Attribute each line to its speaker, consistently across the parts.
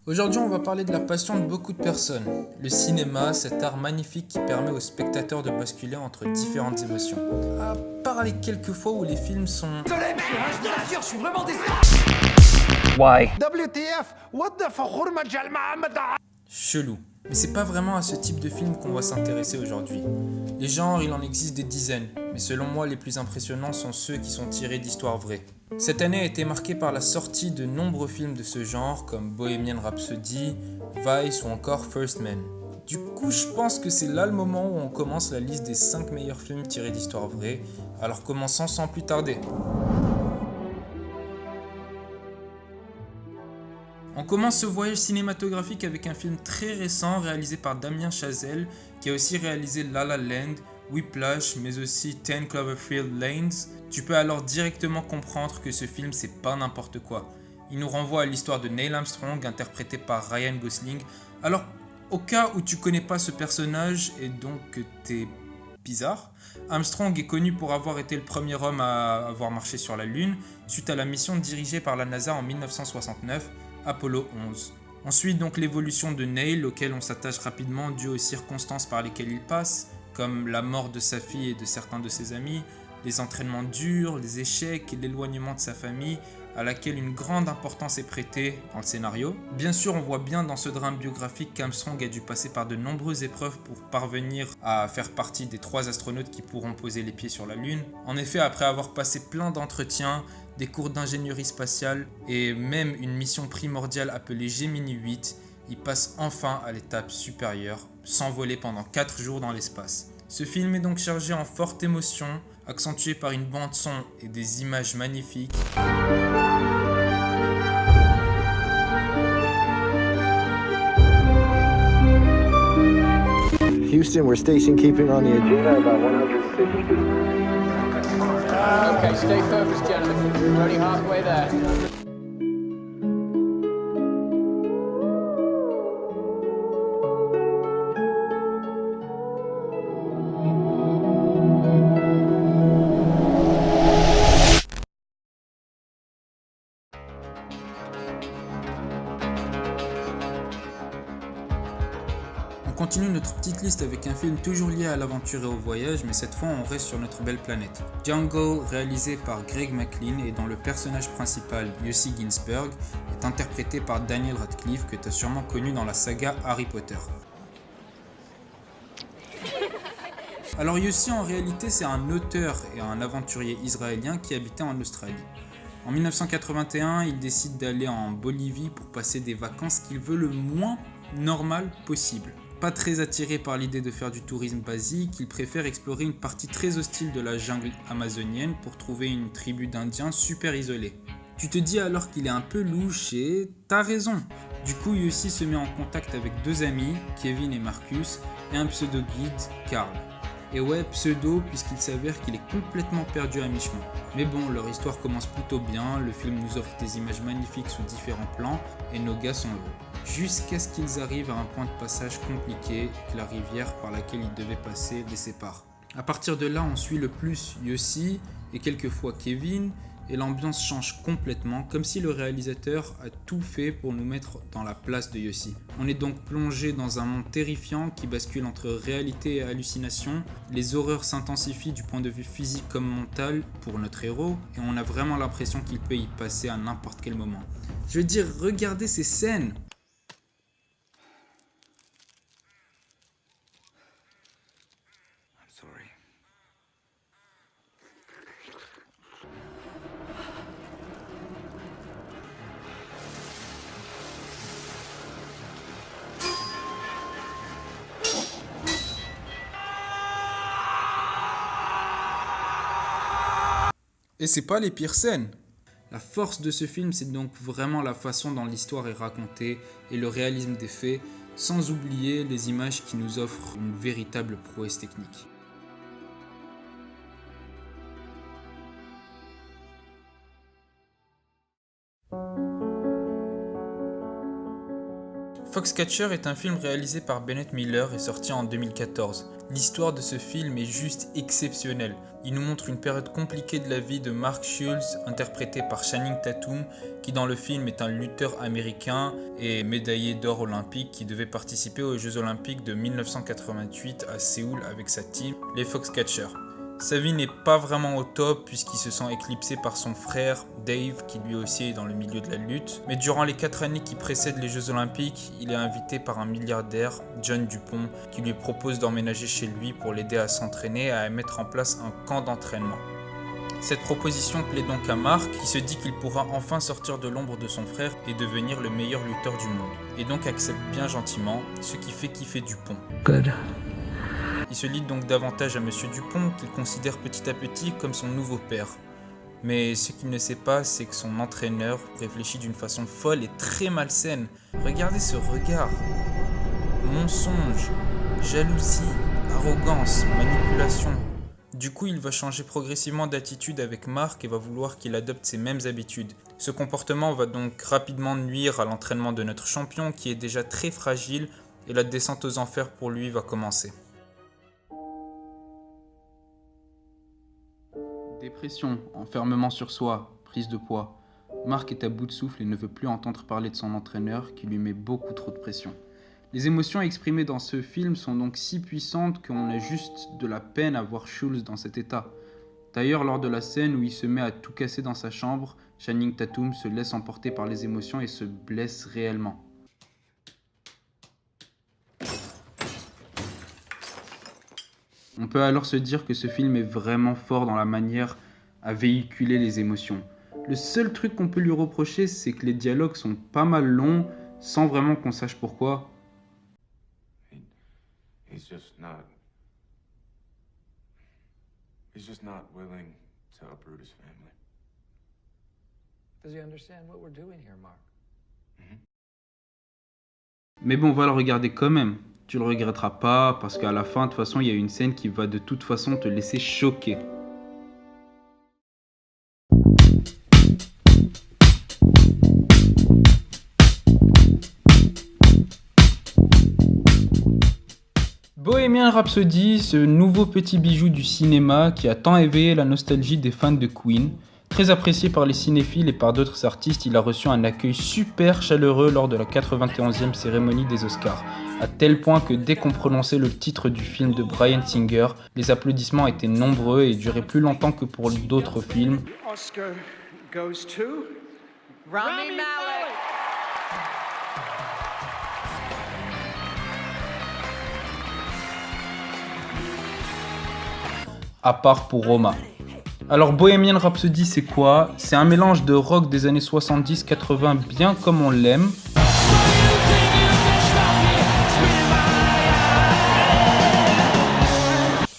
Speaker 1: Aujourd'hui, on va parler de la passion de beaucoup de personnes. Le cinéma, cet art magnifique qui permet aux spectateurs de basculer entre différentes émotions. À part les quelques fois où les films sont
Speaker 2: Je vous assure, je suis vraiment désolé.
Speaker 3: Why?
Speaker 4: WTF what the فخور مجال محمد
Speaker 1: chelous. Mais c'est pas vraiment à ce type de film qu'on va s'intéresser aujourd'hui. Les genres, il en existe des dizaines, mais selon moi, les plus impressionnants sont ceux qui sont tirés d'histoires vraies. Cette année a été marquée par la sortie de nombreux films de ce genre, comme Bohemian Rhapsody, Vice ou encore First Man. Du coup, je pense que c'est là le moment où on commence la liste des 5 meilleurs films tirés d'histoires vraies, alors commençons sans plus tarder. On commence ce voyage cinématographique avec un film très récent réalisé par Damien Chazelle, qui a aussi réalisé La La Land, Whiplash, mais aussi 10 Cloverfield Lanes. Tu peux alors directement comprendre que ce film c'est pas n'importe quoi. Il nous renvoie à l'histoire de Neil Armstrong, interprété par Ryan Gosling. Alors, au cas où tu connais pas ce personnage et donc que t'es bizarre, Armstrong est connu pour avoir été le premier homme à avoir marché sur la Lune, suite à la mission dirigée par la NASA en 1969, Apollo 11. On suit donc l'évolution de Neil, auquel on s'attache rapidement dû aux circonstances par lesquelles il passe, comme la mort de sa fille et de certains de ses amis, les entraînements durs, les échecs et l'éloignement de sa famille, à laquelle une grande importance est prêtée dans le scénario. Bien sûr, on voit bien dans ce drame biographique qu'Armstrong a dû passer par de nombreuses épreuves pour parvenir à faire partie des 3 astronautes qui pourront poser les pieds sur la Lune. En effet, après avoir passé plein d'entretiens, des cours d'ingénierie spatiale et même une mission primordiale appelée Gemini 8, il passe enfin à l'étape supérieure, s'envoler pendant 4 jours dans l'espace. Ce film est donc chargé en forte émotion, accentué par une bande son et des images magnifiques.
Speaker 5: Houston, we're station keeping on the agenda about 160.
Speaker 6: Okay, stay focused, gentlemen. We're only halfway there.
Speaker 1: On continue notre petite liste avec un film toujours lié à l'aventure et au voyage, mais cette fois on reste sur notre belle planète. Jungle, réalisé par Greg McLean et dont le personnage principal, Yossi Ginsberg, est interprété par Daniel Radcliffe, que tu as sûrement connu dans la saga Harry Potter. Alors Yossi en réalité c'est un auteur et un aventurier israélien qui habitait en Australie. En 1981, il décide d'aller en Bolivie pour passer des vacances qu'il veut le moins normal possible. Pas très attiré par l'idée de faire du tourisme basique, il préfère explorer une partie très hostile de la jungle amazonienne pour trouver une tribu d'Indiens super isolée. Tu te dis alors qu'il est un peu louche et t'as raison. Du coup, Yossi se met en contact avec 2 amis, Kevin et Marcus, et un pseudo-guide, Carl. Et ouais, pseudo, puisqu'il s'avère qu'il est complètement perdu à mi-chemin. Mais bon, leur histoire commence plutôt bien, le film nous offre des images magnifiques sous différents plans, et nos gars sont heureux. Jusqu'à ce qu'ils arrivent à un point de passage compliqué, et que la rivière par laquelle ils devaient passer les sépare. À partir de là, on suit le plus Yossi, et quelquefois Kevin, et l'ambiance change complètement, comme si le réalisateur a tout fait pour nous mettre dans la place de Yossi. On est donc plongé dans un monde terrifiant qui bascule entre réalité et hallucination. Les horreurs s'intensifient du point de vue physique comme mental pour notre héros, et on a vraiment l'impression qu'il peut y passer à n'importe quel moment. Je veux dire, regardez ces scènes! Et c'est pas les pires scènes. La force de ce film, c'est donc vraiment la façon dont l'histoire est racontée et le réalisme des faits, sans oublier les images qui nous offrent une véritable prouesse technique. Foxcatcher est un film réalisé par Bennett Miller et sorti en 2014. L'histoire de ce film est juste exceptionnelle. Il nous montre une période compliquée de la vie de Mark Schultz, interprété par Channing Tatum, qui dans le film est un lutteur américain et médaillé d'or olympique qui devait participer aux Jeux Olympiques de 1988 à Séoul avec sa team, les Foxcatchers. Sa vie n'est pas vraiment au top puisqu'il se sent éclipsé par son frère Dave qui lui aussi est dans le milieu de la lutte. Mais durant les 4 années qui précèdent les Jeux Olympiques, il est invité par un milliardaire, John Dupont, qui lui propose d'emménager chez lui pour l'aider à s'entraîner et à mettre en place un camp d'entraînement. Cette proposition plaît donc à Mark qui se dit qu'il pourra enfin sortir de l'ombre de son frère et devenir le meilleur lutteur du monde. Et donc accepte bien gentiment, ce qui fait kiffer Dupont.
Speaker 5: Good.
Speaker 1: Il se lie donc davantage à Monsieur Dupont, qu'il considère petit à petit comme son nouveau père. Mais ce qu'il ne sait pas, c'est que son entraîneur réfléchit d'une façon folle et très malsaine. Regardez ce regard. Mensonge, jalousie, arrogance, manipulation. Du coup, il va changer progressivement d'attitude avec Mark et va vouloir qu'il adopte ses mêmes habitudes. Ce comportement va donc rapidement nuire à l'entraînement de notre champion qui est déjà très fragile et la descente aux enfers pour lui va commencer. Dépression, enfermement sur soi, prise de poids. Mark est à bout de souffle et ne veut plus entendre parler de son entraîneur qui lui met beaucoup trop de pression. Les émotions exprimées dans ce film sont donc si puissantes qu'on a juste de la peine à voir Schultz dans cet état. D'ailleurs, lors de la scène où il se met à tout casser dans sa chambre, Channing Tatum se laisse emporter par les émotions et se blesse réellement. On peut alors se dire que ce film est vraiment fort dans la manière à véhiculer les émotions. Le seul truc qu'on peut lui reprocher, c'est que les dialogues sont pas mal longs, sans vraiment qu'on sache pourquoi.
Speaker 7: He's just not willing to uproot his family.
Speaker 2: Does he understand what we're doing here, Mark?
Speaker 1: Mais bon, on va le regarder quand même. Tu le regretteras pas, parce qu'à la fin, de toute façon, il y a une scène qui va de toute façon te laisser choqué. Bohemian Rhapsody, ce nouveau petit bijou du cinéma qui a tant éveillé la nostalgie des fans de Queen. Très apprécié par les cinéphiles et par d'autres artistes, il a reçu un accueil super chaleureux lors de la 91e cérémonie des Oscars, à tel point que dès qu'on prononçait le titre du film de Bryan Singer, les applaudissements étaient nombreux et duraient plus longtemps que pour d'autres films.
Speaker 4: Oscar goes to
Speaker 6: Rami Malek.
Speaker 1: À part pour Roma. Alors Bohemian Rhapsody c'est quoi ? C'est un mélange de rock des années 70-80 bien comme on l'aime.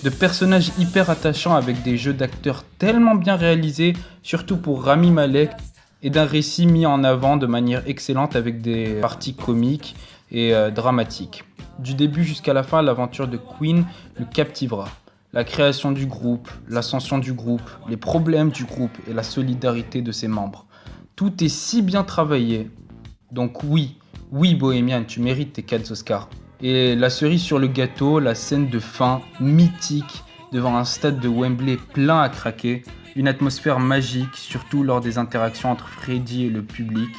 Speaker 1: De personnages hyper attachants avec des jeux d'acteurs tellement bien réalisés, surtout pour Rami Malek, et d'un récit mis en avant de manière excellente avec des parties comiques et dramatiques. Du début jusqu'à la fin, l'aventure de Queen le captivera. La création du groupe, l'ascension du groupe, les problèmes du groupe et la solidarité de ses membres. Tout est si bien travaillé. Donc oui Bohemian, tu mérites tes 4 Oscars. Et la cerise sur le gâteau, la scène de fin mythique devant un stade de Wembley plein à craquer. Une atmosphère magique, surtout lors des interactions entre Freddie et le public.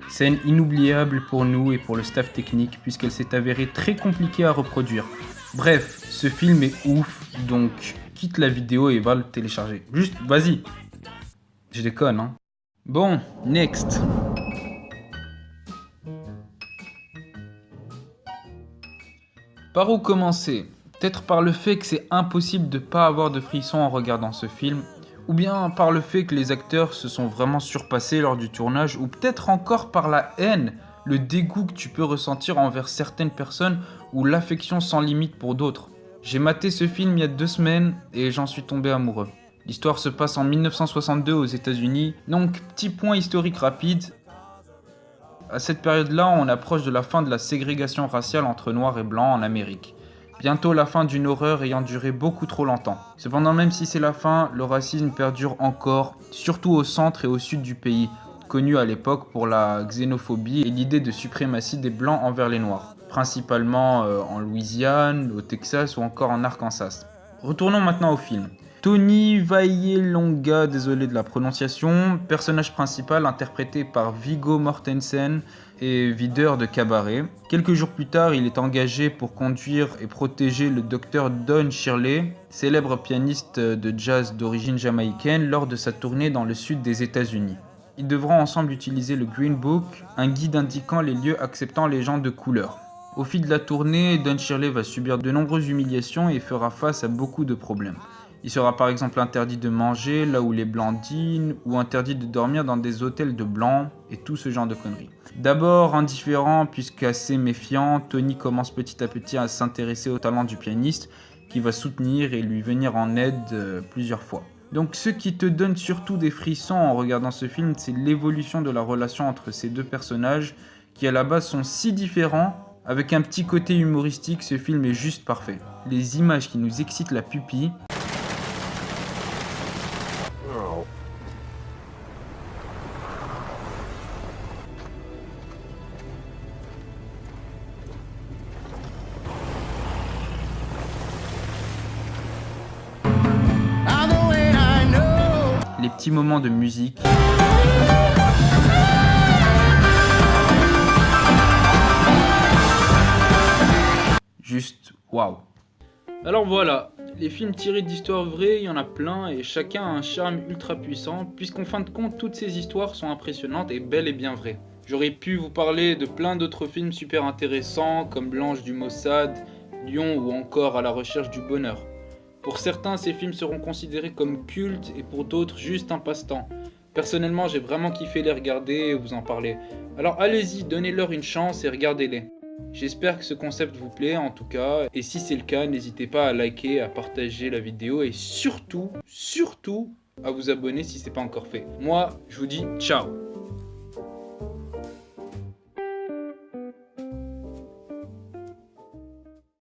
Speaker 1: Scène inoubliable pour nous et pour le staff technique puisqu'elle s'est avérée très compliquée à reproduire. Bref, ce film est ouf, donc quitte la vidéo et va le télécharger. Juste, vas-y. Je déconne, hein. Bon, next. Par où commencer ? Peut-être par le fait que c'est impossible de ne pas avoir de frissons en regardant ce film, ou bien par le fait que les acteurs se sont vraiment surpassés lors du tournage, ou peut-être encore par la haine, le dégoût que tu peux ressentir envers certaines personnes ou l'affection sans limite pour d'autres. J'ai maté ce film il y a 2 semaines et j'en suis tombé amoureux. L'histoire se passe en 1962 aux États-Unis, donc petit point historique rapide. À cette période-là, on approche de la fin de la ségrégation raciale entre noirs et blancs en Amérique. Bientôt la fin d'une horreur ayant duré beaucoup trop longtemps. Cependant, même si c'est la fin, le racisme perdure encore, surtout au centre et au sud du pays, connu à l'époque pour la xénophobie et l'idée de suprématie des Blancs envers les Noirs, principalement en Louisiane, au Texas ou encore en Arkansas. Retournons maintenant au film. Tony Vaiolonga, désolé de la prononciation, personnage principal interprété par Viggo Mortensen et videur de cabaret. Quelques jours plus tard, il est engagé pour conduire et protéger le docteur Don Shirley, célèbre pianiste de jazz d'origine jamaïcaine, lors de sa tournée dans le sud des États-Unis. Ils devront ensemble utiliser le Green Book, un guide indiquant les lieux acceptant les gens de couleur. Au fil de la tournée, Don Shirley va subir de nombreuses humiliations et fera face à beaucoup de problèmes. Il sera par exemple interdit de manger là où les blancs dînent, ou interdit de dormir dans des hôtels de blancs, et tout ce genre de conneries. D'abord indifférent puisqu'assez méfiant, Tony commence petit à petit à s'intéresser au talent du pianiste, qui va soutenir et lui venir en aide plusieurs fois. Donc ce qui te donne surtout des frissons en regardant ce film, c'est l'évolution de la relation entre ces deux personnages, qui à la base sont si différents. Avec un petit côté humoristique, ce film est juste parfait. Les images qui nous excitent la pupille. Les petits moments de musique. Juste waouh. Alors voilà, les films tirés d'histoires vraies, il y en a plein et chacun a un charme ultra puissant, puisqu'en fin de compte, toutes ces histoires sont impressionnantes et bel et bien vraies. J'aurais pu vous parler de plein d'autres films super intéressants, comme Blanche du Mossad, Lion ou encore À la recherche du bonheur. Pour certains, ces films seront considérés comme cultes et pour d'autres, juste un passe-temps. Personnellement, j'ai vraiment kiffé les regarder et vous en parler. Alors allez-y, donnez-leur une chance et regardez-les. J'espère que ce concept vous plaît en tout cas, et si c'est le cas, n'hésitez pas à liker, à partager la vidéo et surtout, à vous abonner si ce n'est pas encore fait. Moi, je vous dis ciao.